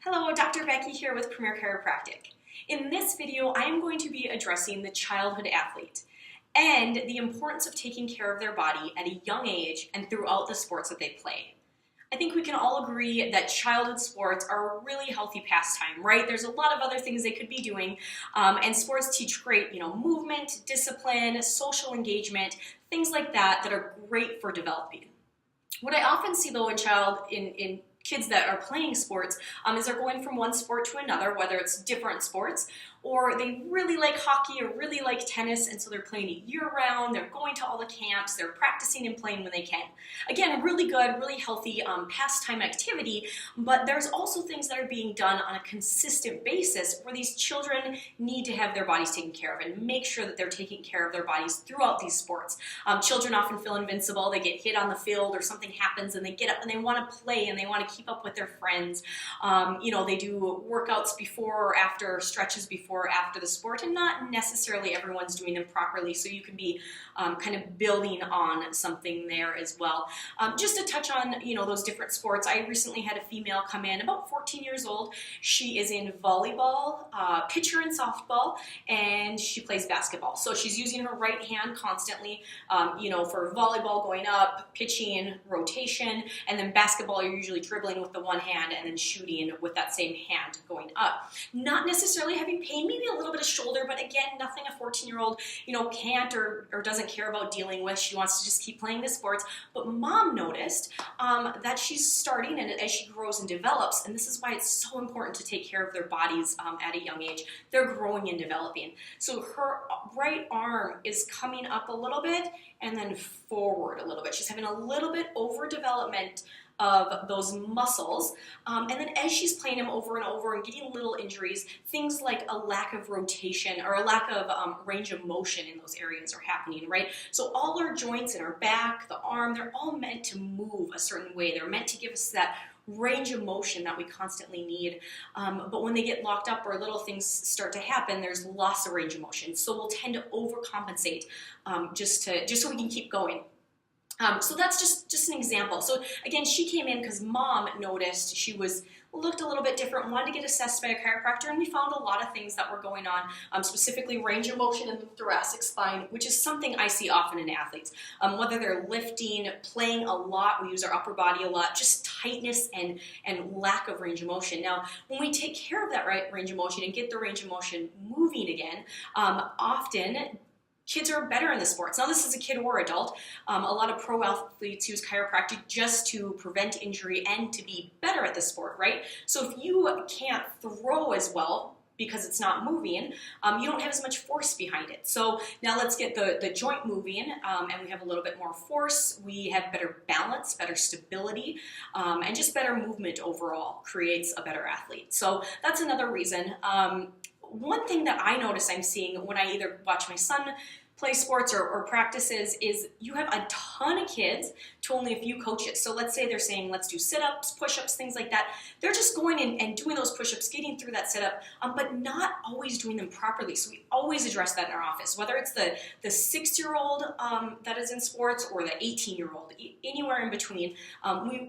Hello, Dr. Becky here with Premier Chiropractic. In this video, I am going to be addressing the childhood athlete and the importance of taking care of their body at a young age and throughout the sports that they play. I think we can all agree that childhood sports are a really healthy pastime, right? There's a lot of other things they could be doing, and sports teach great, movement, discipline, social engagement, things like that that are great for developing. What I often see though in kids that are playing sports is they're going from one sport to another, whether it's different sports, or they really like hockey or really like tennis, and so they're playing it year-round, they're going to all the camps, they're practicing and playing when they can. Again, really good, really healthy pastime activity, but there's also things that are being done on a consistent basis where these children need to have their bodies taken care of and make sure that they're taking care of their bodies throughout these sports. Children often feel invincible, they get hit on the field or something happens and they get up and they want to play and they want to keep up with their friends. They do workouts before or after, stretches before or after the sport, and not necessarily everyone's doing them properly, so you can be kind of building on something there as well. Just to touch on those different sports, I recently had a female come in, about 14 years old. She is in volleyball, pitcher in softball, and she plays basketball. So she's using her right hand constantly, for volleyball going up, pitching, rotation, and then basketball you're usually dribbling with the one hand and then shooting with that same hand going up. Not necessarily having pain, maybe a little bit of shoulder, but again, nothing a 14-year-old, can't or doesn't care about dealing with. She wants to just keep playing the sports. But mom noticed that she's starting, and as she grows and develops, and this is why it's so important to take care of their bodies at a young age, they're growing and developing. So her right arm is coming up a little bit and then forward a little bit. She's having a little bit overdevelopment of those muscles, and then as she's playing them over and over and getting little injuries, things like a lack of rotation or a lack of range of motion in those areas are happening, right? So all our joints in our back, the arm, they're all meant to move a certain way. They're meant to give us that range of motion that we constantly need, but when they get locked up or little things start to happen, there's loss of range of motion. So we'll tend to overcompensate just so we can keep going. So that's just an example. So again, she came in because mom noticed she looked a little bit different, wanted to get assessed by a chiropractor, and we found a lot of things that were going on, specifically range of motion in the thoracic spine, which is something I see often in athletes. Whether they're lifting, playing a lot, we use our upper body a lot, just tightness and lack of range of motion. Now, when we take care of that range of motion and get the range of motion moving again, often kids are better in the sports. Now, this is a kid or adult. A lot of pro athletes use chiropractic just to prevent injury and to be better at the sport, right? So if you can't throw as well because it's not moving, you don't have as much force behind it. So now let's get the joint moving, and we have a little bit more force. We have better balance, better stability, and just better movement overall creates a better athlete. So that's another reason. One thing that I notice I'm seeing when I either watch my son play sports or practices is you have a ton of kids to only a few coaches. So let's say they're saying, let's do sit-ups, push-ups, things like that. They're just going and doing those push-ups, getting through that sit-up, but not always doing them properly. So we always address that in our office, whether it's the 6-year-old that is in sports or the 18-year-old, anywhere in between.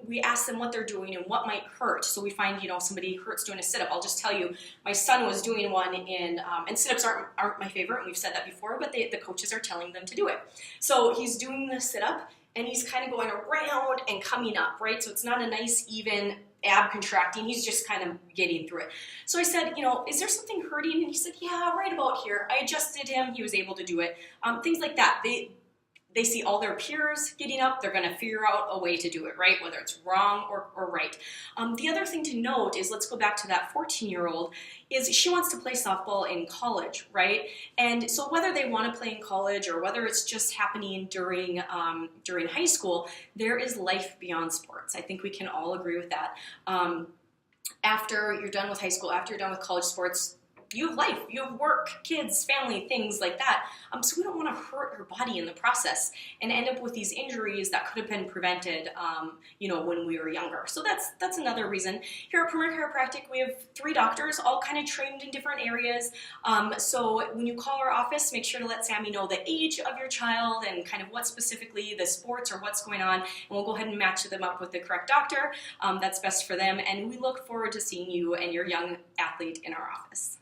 We ask them what they're doing and what might hurt. So we find, somebody hurts doing a sit-up. I'll just tell you, my son was doing one and sit-ups aren't my favorite, and we've said that before, but the coaches are telling them to do it. So he's doing the sit-up, and he's kind of going around and coming up, right? So it's not a nice, even ab contracting. He's just kind of getting through it. So I said, is there something hurting? And he said, yeah, right about here. I adjusted him. He was able to do it. Things like that. They see all their peers getting up, they're going to figure out a way to do it, right? Whether it's wrong or right. The other thing to note is, let's go back to that 14-year-old, is she wants to play softball in college, right? And so whether they want to play in college or whether it's just happening during high school, there is life beyond sports. I think we can all agree with that. After you're done with high school, after you're done with college sports, you have life, you have work, kids, family, things like that. So we don't want to hurt your body in the process and end up with these injuries that could have been prevented, when we were younger. So that's another reason. Here at Premier Chiropractic, we have 3 doctors, all kind of trained in different areas. So when you call our office, make sure to let Sammy know the age of your child and kind of what specifically the sports or what's going on, and we'll go ahead and match them up with the correct doctor that's best for them. And we look forward to seeing you and your young athlete in our office.